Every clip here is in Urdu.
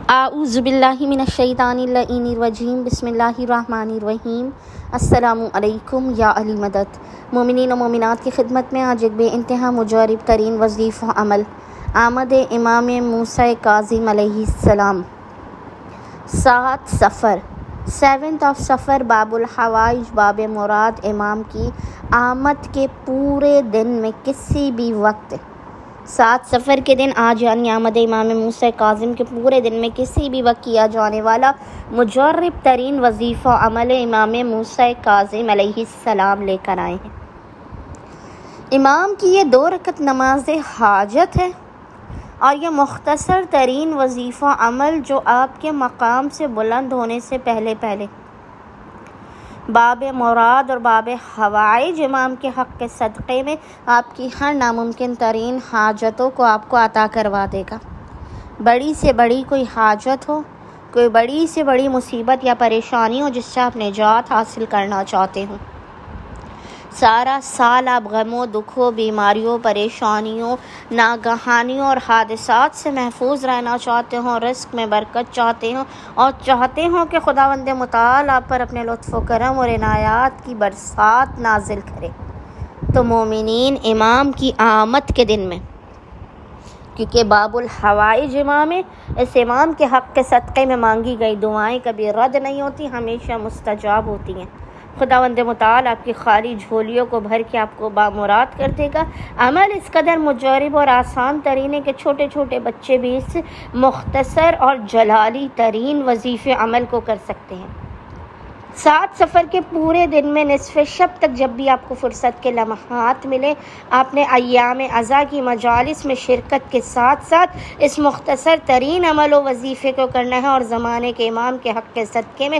اعوذ باللہ من الشیطان الرجیم بسم اللہ الرحمن الرحیم۔ السلام علیکم یا علی مدد۔ مومنین و مومنات کی خدمت میں آج ایک بے انتہا مجرب ترین وظیفہ عمل آمد امام موسیٰ کاظم علیہ السلام۔ 7 صفر 7 صفر باب الحوائج، باب مراد امام کی آمد کے پورے دن میں کسی بھی وقت 7 صفر کے دن آج یعنی آمد امام موسیٰ کاظم کے پورے دن میں کسی بھی وقت کیا جانے والا مجرب ترین وظیفہ عمل امام موسیٰ کاظم علیہ السلام لے کر آئے ہیں۔ امام کی یہ 2 رکعت نماز حاجت ہے اور یہ مختصر ترین وظیفہ عمل جو آپ کے مقام سے بلند ہونے سے پہلے باب مراد اور باب حوائج امام کے حق کے صدقے میں آپ کی ہر ناممکن ترین حاجتوں کو آپ کو عطا کروا دے گا۔ بڑی سے بڑی کوئی حاجت ہو، کوئی بڑی سے بڑی مصیبت یا پریشانی ہو جس سے آپ نجات حاصل کرنا چاہتے ہوں، سارا سال آپ غموں، دکھوں، بیماریوں، پریشانیوں، ناگہانیوں اور حادثات سے محفوظ رہنا چاہتے ہوں، رزق میں برکت چاہتے ہوں اور چاہتے ہوں کہ خداوند متعال آپ پر اپنے لطف و کرم اور عنایات کی برسات نازل کرے، تو مومنین امام کی آمد کے دن میں، کیونکہ باب الحوائج امام ہے، اس امام کے حق کے صدقے میں مانگی گئی دعائیں کبھی رد نہیں ہوتی، ہمیشہ مستجاب ہوتی ہیں۔ خداوند متعال آپ کی خالی جھولیوں کو بھر کے آپ کو بامراد کر دے گا۔ عمل اس قدر مجرب اور آسان ترین ہے کہ چھوٹے چھوٹے بچے بھی اس مختصر اور جلالی ترین وظیفے عمل کو کر سکتے ہیں۔ 7 صفر کے پورے دن میں نصف شب تک جب بھی آپ کو فرصت کے لمحات ملے، آپ نے ایام عزا کی مجالس میں شرکت کے ساتھ ساتھ اس مختصر ترین عمل و وظیفے کو کرنا ہے اور زمانے کے امام کے حق کے صدقے میں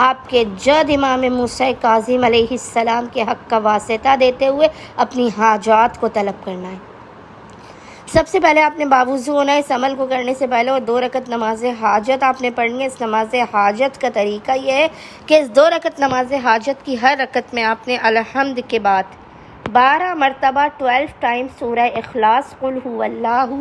آپ کے جد امام موسیٰ کاظم علیہ السلام کے حق کا واسطہ دیتے ہوئے اپنی حاجات کو طلب کرنا ہے۔ سب سے پہلے آپ نے باوضو ہونا ہے۔ اس عمل کو کرنے سے پہلے اور 2 رکعت نماز حاجت آپ نے پڑھنی ہے۔ اس نماز حاجت کا طریقہ یہ ہے کہ اس 2 رکعت نماز حاجت کی ہر رکعت میں آپ نے الحمد کے بعد 12 مرتبہ 12 ٹائمز سورہ اخلاص قل هو اللہ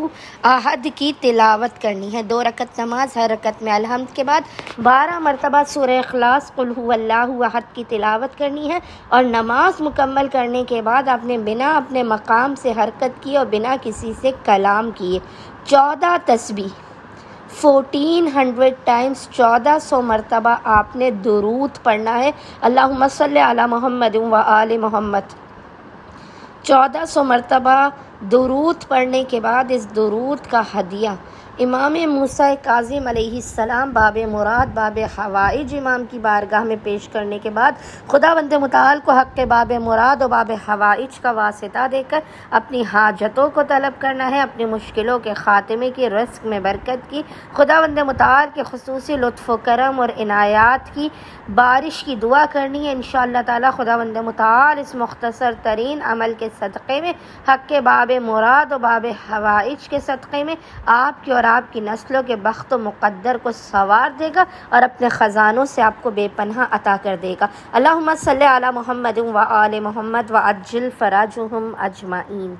احد کی تلاوت کرنی ہے۔ 2 رکعت نماز، ہر رکعت میں الحمد کے بعد 12 مرتبہ سورہ اخلاص قل هو اللہ احد کی تلاوت کرنی ہے، اور نماز مکمل کرنے کے بعد آپ نے بنا اپنے مقام سے حرکت کی اور بنا کسی سے کلام کیے 14 تسبیح 1400 ٹائمز 1400 مرتبہ آپ نے درود پڑھنا ہے۔ اللہم صلی علی محمد و آل محمد 1400 مرتبہ درود پڑھنے کے بعد اس درود کا ہدیہ امام موسیٰ کاظم علیہ السلام باب مراد، باب حوائج امام کی بارگاہ میں پیش کرنے کے بعد خداوند متعال کو حق کے باب مراد و باب حوائج کا واسطہ دے کر اپنی حاجتوں کو طلب کرنا ہے، اپنی مشکلوں کے خاتمے کی، رزق میں برکت کی، خداوند متعال کے خصوصی لطف و کرم اور عنایات کی بارش کی دعا کرنی ہے۔ انشاءاللہ تعالی خداوند متعال اس مختصر ترین عمل کے صدقے میں، حق کے باب مراد و باب حوائج کے صدقے میں آپ کی اور آپ کی نسلوں کے بخت و مقدر کو سنوار دے گا اور اپنے خزانوں سے آپ کو بے پناہ عطا کر دے گا۔ اللہم صلی علی محمد و آل محمد و عجل فرجہم اجمعین۔